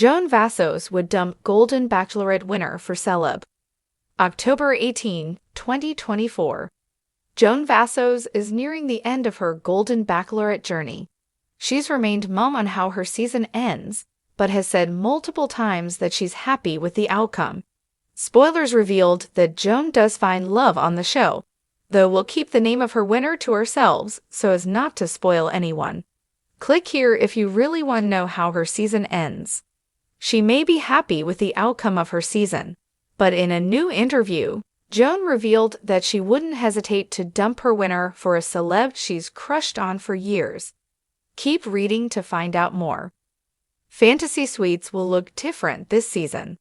Joan Vassos would dump Golden Bachelorette winner for Celeb. October 18, 2024. Joan Vassos is nearing the end of her Golden Bachelorette journey. She's remained mum on how her season ends, but has said multiple times that she's happy with the outcome. Spoilers revealed that Joan does find love on the show, though we'll keep the name of her winner to ourselves so as not to spoil anyone. Click here if you really want to know how her season ends. She may be happy with the outcome of her season, but in a new interview, Joan revealed that she wouldn't hesitate to dump her winner for a celeb she's crushed on for years. Keep reading to find out more. Fantasy suites will look different this season.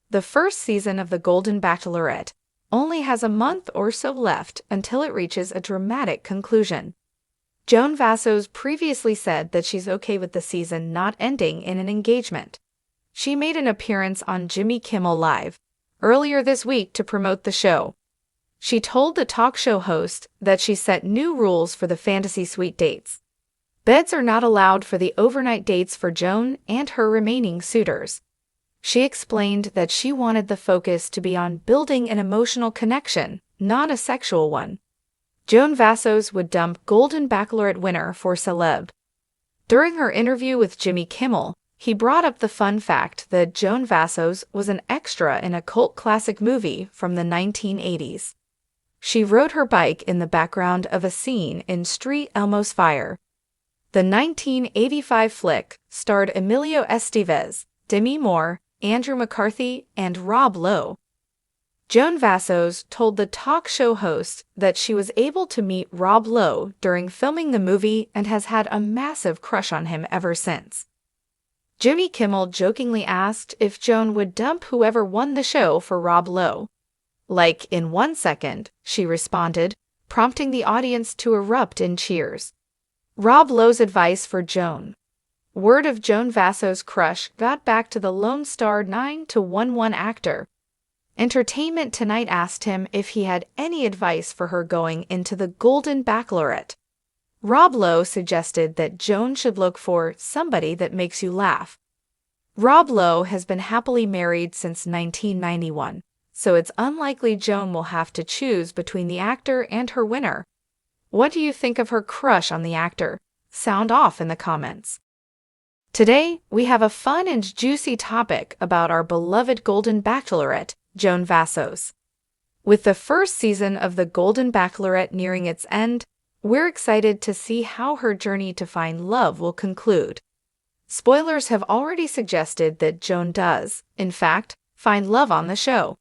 The first season of The Golden Bachelorette only has a month or so left until it reaches a dramatic conclusion. Joan Vassos previously said that she's okay with the season not ending in an engagement. She made an appearance on Jimmy Kimmel Live earlier this week to promote the show. She told the talk show host that she set new rules for the fantasy suite dates. Beds are not allowed for the overnight dates for Joan and her remaining suitors. She explained that she wanted the focus to be on building an emotional connection, not a sexual one. Joan Vassos would dump Golden Bachelorette winner for Celeb. During her interview with Jimmy Kimmel, he brought up the fun fact that Joan Vassos was an extra in a cult classic movie from the 1980s. She rode her bike in the background of a scene in Street Elmo's Fire. The 1985 flick starred Emilio Estevez, Demi Moore, Andrew McCarthy, and Rob Lowe. Joan Vassos told the talk show host that she was able to meet Rob Lowe during filming the movie and has had a massive crush on him ever since. Jimmy Kimmel jokingly asked if Joan would dump whoever won the show for Rob Lowe. "Like in 1 second," she responded, prompting the audience to erupt in cheers. Rob Lowe's advice for Joan. Word of Joan Vassos' crush got back to the Lone Star 9-11 actor. Entertainment Tonight asked him if he had any advice for her going into the Golden Bachelorette. Rob Lowe suggested that Joan should look for somebody that makes you laugh. Rob Lowe has been happily married since 1991, so it's unlikely Joan will have to choose between the actor and her winner. What do you think of her crush on the actor? Sound off in the comments. Today, we have a fun and juicy topic about our beloved Golden Bachelorette, Joan Vassos. With the first season of The Golden Bachelorette nearing its end, we're excited to see how her journey to find love will conclude. Spoilers have already suggested that Joan does, in fact, find love on the show.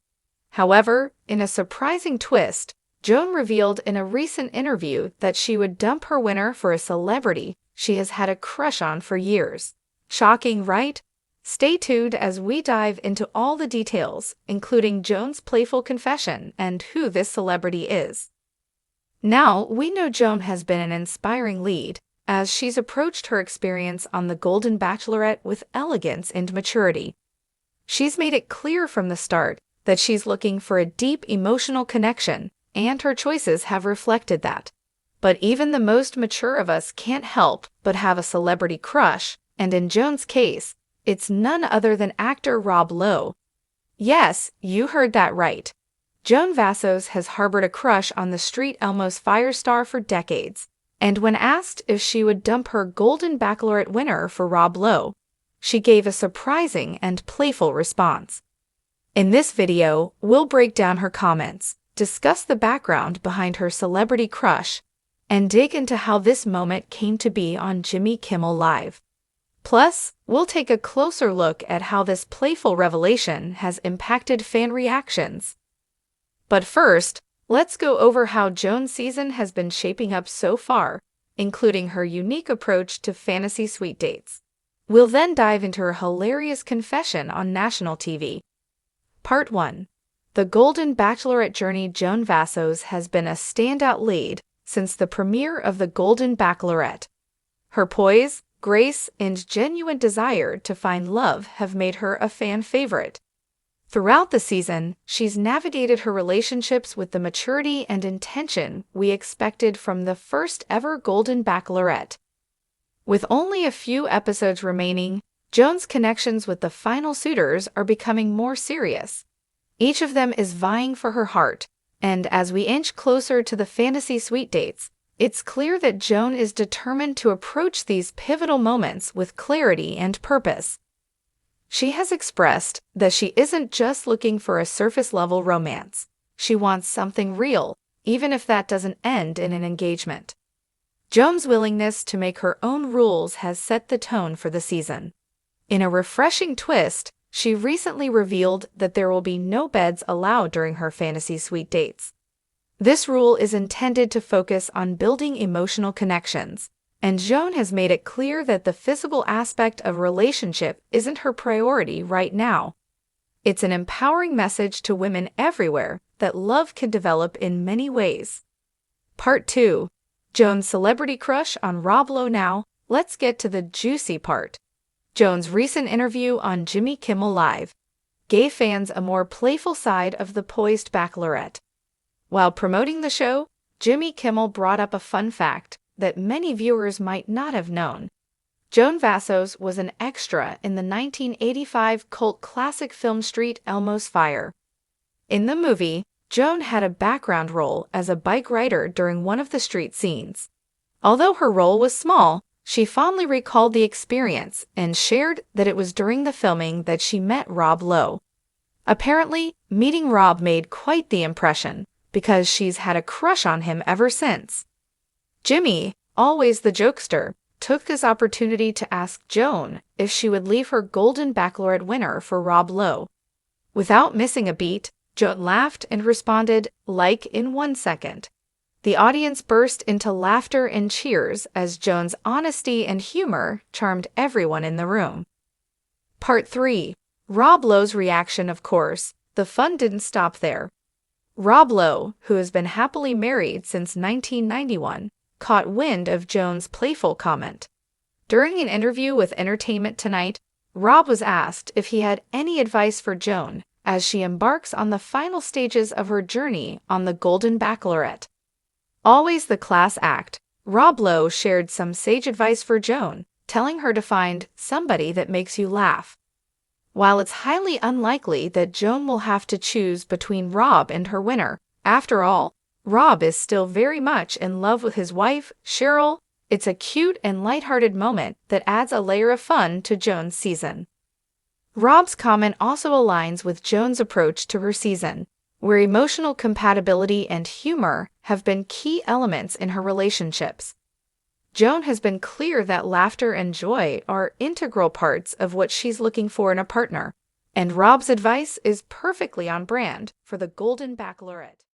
However, in a surprising twist, Joan revealed in a recent interview that she would dump her winner for a celebrity she has had a crush on for years. Shocking, right? Stay tuned as we dive into all the details, including Joan's playful confession and who this celebrity is. Now, we know Joan has been an inspiring lead, as she's approached her experience on The Golden Bachelorette with elegance and maturity. She's made it clear from the start that she's looking for a deep emotional connection, and her choices have reflected that. But even the most mature of us can't help but have a celebrity crush, and in Joan's case, it's none other than actor Rob Lowe. Yes, you heard that right. Joan Vassos has harbored a crush on the Street Elmo's Fire star for decades, and when asked if she would dump her Golden Bachelorette winner for Rob Lowe, she gave a surprising and playful response. In this video, we'll break down her comments, discuss the background behind her celebrity crush, and dig into how this moment came to be on Jimmy Kimmel Live. Plus, we'll take a closer look at how this playful revelation has impacted fan reactions. But first, let's go over how Joan's season has been shaping up so far, including her unique approach to fantasy suite dates. We'll then dive into her hilarious confession on national TV. Part 1. The Golden Bachelorette journey. Joan Vassos has been a standout lead since the premiere of The Golden Bachelorette. Her poise, grace, and genuine desire to find love have made her a fan favorite. Throughout the season, she's navigated her relationships with the maturity and intention we expected from the first ever Golden Bachelorette. With only a few episodes remaining, Joan's connections with the final suitors are becoming more serious. Each of them is vying for her heart, and as we inch closer to the fantasy suite dates, it's clear that Joan is determined to approach these pivotal moments with clarity and purpose. She has expressed that she isn't just looking for a surface-level romance. She wants something real, even if that doesn't end in an engagement. Joan's willingness to make her own rules has set the tone for the season. In a refreshing twist, she recently revealed that there will be no beds allowed during her fantasy suite dates. This rule is intended to focus on building emotional connections, and Joan has made it clear that the physical aspect of a relationship isn't her priority right now. It's an empowering message to women everywhere that love can develop in many ways. Part 2. Joan's celebrity crush on Rob Lowe. Now, let's get to the juicy part. Joan's recent interview on Jimmy Kimmel Live gave fans a more playful side of the poised Bachelorette. While promoting the show, Jimmy Kimmel brought up a fun fact that many viewers might not have known. Joan Vassos was an extra in the 1985 cult classic film Street Elmo's Fire. In the movie, Joan had a background role as a bike rider during one of the street scenes. Although her role was small, she fondly recalled the experience and shared that it was during the filming that she met Rob Lowe. Apparently, meeting Rob made quite the impression, because she's had a crush on him ever since. Jimmy, always the jokester, took this opportunity to ask Joan if she would leave her Golden Bachelorette winner for Rob Lowe. Without missing a beat, Joan laughed and responded, "Like in 1 second." The audience burst into laughter and cheers as Joan's honesty and humor charmed everyone in the room. Part 3. Rob Lowe's reaction. Of course, the fun didn't stop there. Rob Lowe, who has been happily married since 1991, caught wind of Joan's playful comment. During an interview with Entertainment Tonight, Rob was asked if he had any advice for Joan as she embarks on the final stages of her journey on the Golden Bachelorette. Always the class act, Rob Lowe shared some sage advice for Joan, telling her to find somebody that makes you laugh. While it's highly unlikely that Joan will have to choose between Rob and her winner, after all, Rob is still very much in love with his wife, Cheryl. It's a cute and lighthearted moment that adds a layer of fun to Joan's season. Rob's comment also aligns with Joan's approach to her season, where emotional compatibility and humor have been key elements in her relationships. Joan has been clear that laughter and joy are integral parts of what she's looking for in a partner, and Rob's advice is perfectly on brand for the Golden Bachelorette.